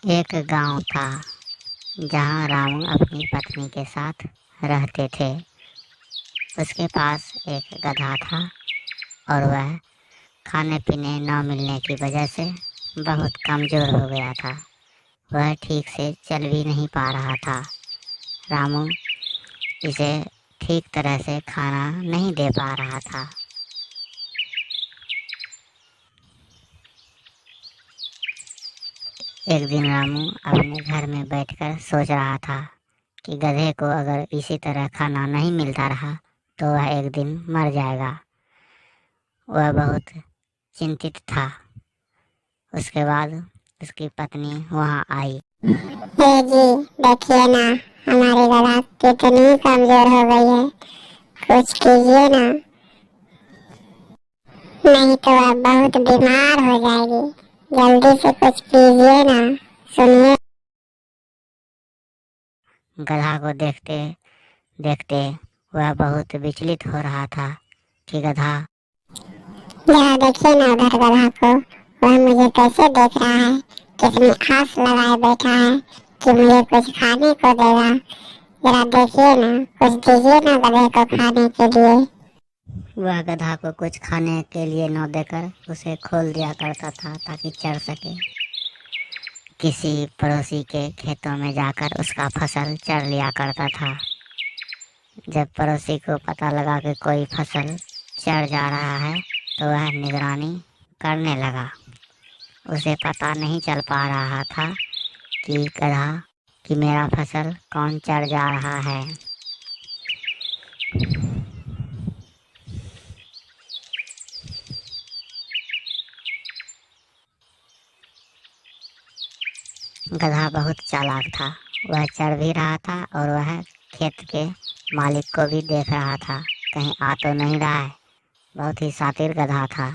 एक गांव था जहां रामू अपनी पत्नी के साथ रहते थे। उसके पास एक गधा था और वह खाने पीने न मिलने की वजह से बहुत कमज़ोर हो गया था। वह ठीक से चल भी नहीं पा रहा था। रामू इसे ठीक तरह से खाना नहीं दे पा रहा था। एक दिन रामू अपने घर में बैठकर सोच रहा था कि गधे को अगर इसी तरह खाना नहीं मिलता रहा तो वह एक दिन मर जाएगा। वह बहुत चिंतित था। उसके बाद उसकी पत्नी वहां आई। हे जी, देखिए ना, हमारी गधा कितनी कमजोर हो गई है। कुछ कीजिए ना, नहीं तो वह बहुत बीमार हो जाएगी। जल्दी से कुछ कीजिए ना। सुनिए। गधा को देखते देखते वह बहुत विचलित हो रहा था कि गधा यहाँ देखिए ना, उधर गधा को। वह मुझे कैसे देख रहा है, कितनी आस लगाए बैठा है कि मुझे कुछ खाने को देगा। जरा देखिए ना, कुछ दीजिए ना गधे को खाने के लिए। वह गधा को कुछ खाने के लिए न देकर उसे खोल दिया करता था ताकि चर सके। किसी पड़ोसी के खेतों में जाकर उसका फसल चर लिया करता था। जब पड़ोसी को पता लगा कि कोई फसल चर जा रहा है तो वह निगरानी करने लगा। उसे पता नहीं चल पा रहा था कि मेरा फसल कौन चर जा रहा है। गधा बहुत चालाक था। वह चढ़ भी रहा था और वह खेत के मालिक को भी देख रहा था, कहीं आ तो नहीं रहा है। बहुत ही शातिर गधा था।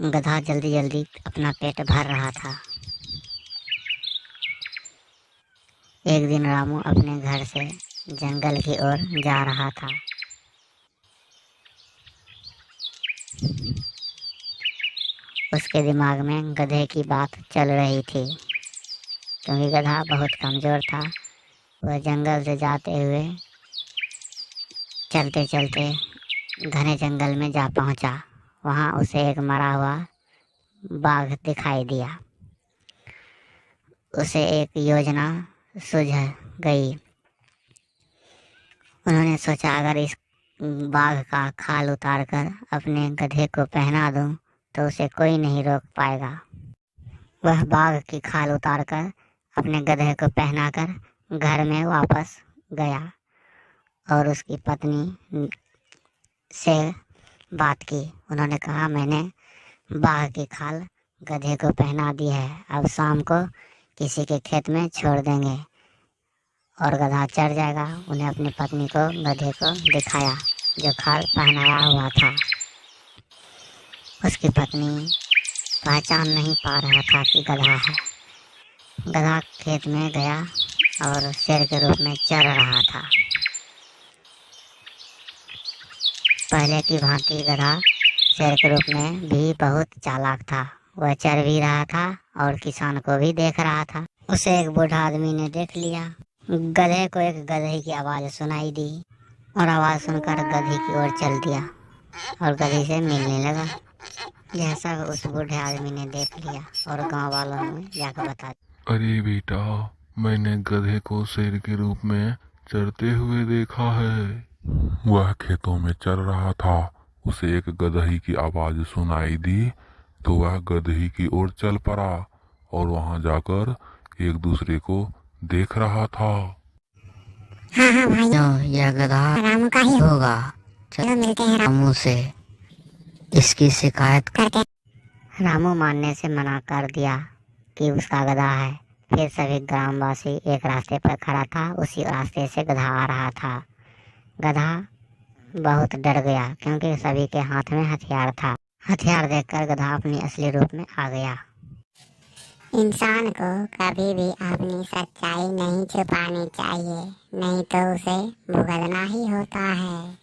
गधा जल्दी जल्दी अपना पेट भर रहा था। एक दिन रामू अपने घर से जंगल की ओर जा रहा था। उसके दिमाग में गधे की बात चल रही थी, क्योंकि गधा बहुत कमज़ोर था। वह जंगल से जाते हुए चलते चलते घने जंगल में जा पहुंचा। वहां उसे एक मरा हुआ बाघ दिखाई दिया। उसे एक योजना सूझ गई। उन्होंने सोचा, अगर इस बाघ का खाल उतार कर अपने गधे को पहना दूं तो उसे कोई नहीं रोक पाएगा। वह बाघ की खाल उतार कर अपने गधे को पहनाकर घर में वापस गया और उसकी पत्नी से बात की। उन्होंने कहा, मैंने बाघ की खाल गधे को पहना दी है, अब शाम को किसी के खेत में छोड़ देंगे और गधा चढ़ जाएगा। उन्हें अपनी पत्नी को गधे को दिखाया जो खाल पहनाया हुआ था। उसकी पत्नी पहचान नहीं पा रहा था कि गधा है। गधा खेत में गया और शेर के रूप में चर रहा था। पहले की भांति गधा शेर के रूप में भी बहुत चालाक था। वह चर भी रहा था और किसान को भी देख रहा था। उसे एक बूढ़ा आदमी ने देख लिया। गधे को एक गधे की आवाज़ सुनाई दी और आवाज़ सुनकर गधे की ओर चल दिया और गधे से मिलने लगा। यह सब उस बूढ़े आदमी ने देख लिया और गांव वालों ने जाकर बता दिया। अरे बेटा, मैंने गधे को शेर के रूप में चरते हुए देखा है। वह खेतों में चल रहा था। उसे एक गदही की आवाज सुनाई दी तो वह गदही की ओर चल पड़ा और वहां जाकर एक दूसरे को देख रहा था। हाँ भाई, यह गधा रामू का ही होगा। चलो मिलते हैं रामू से इसकी शिकायत करके। रामू मानने से मना कर दिया कि उसका गधा है। फिर सभी ग्रामवासी एक रास्ते पर खड़ा था। उसी रास्ते से गधा आ रहा था। गधा बहुत डर गया क्योंकि सभी के हाथ में हथियार था। हथियार देखकर गधा अपनी असली रूप में आ गया। इंसान को कभी भी अपनी सच्चाई नहीं छुपानी चाहिए, नहीं तो उसे भुगतना ही होता है।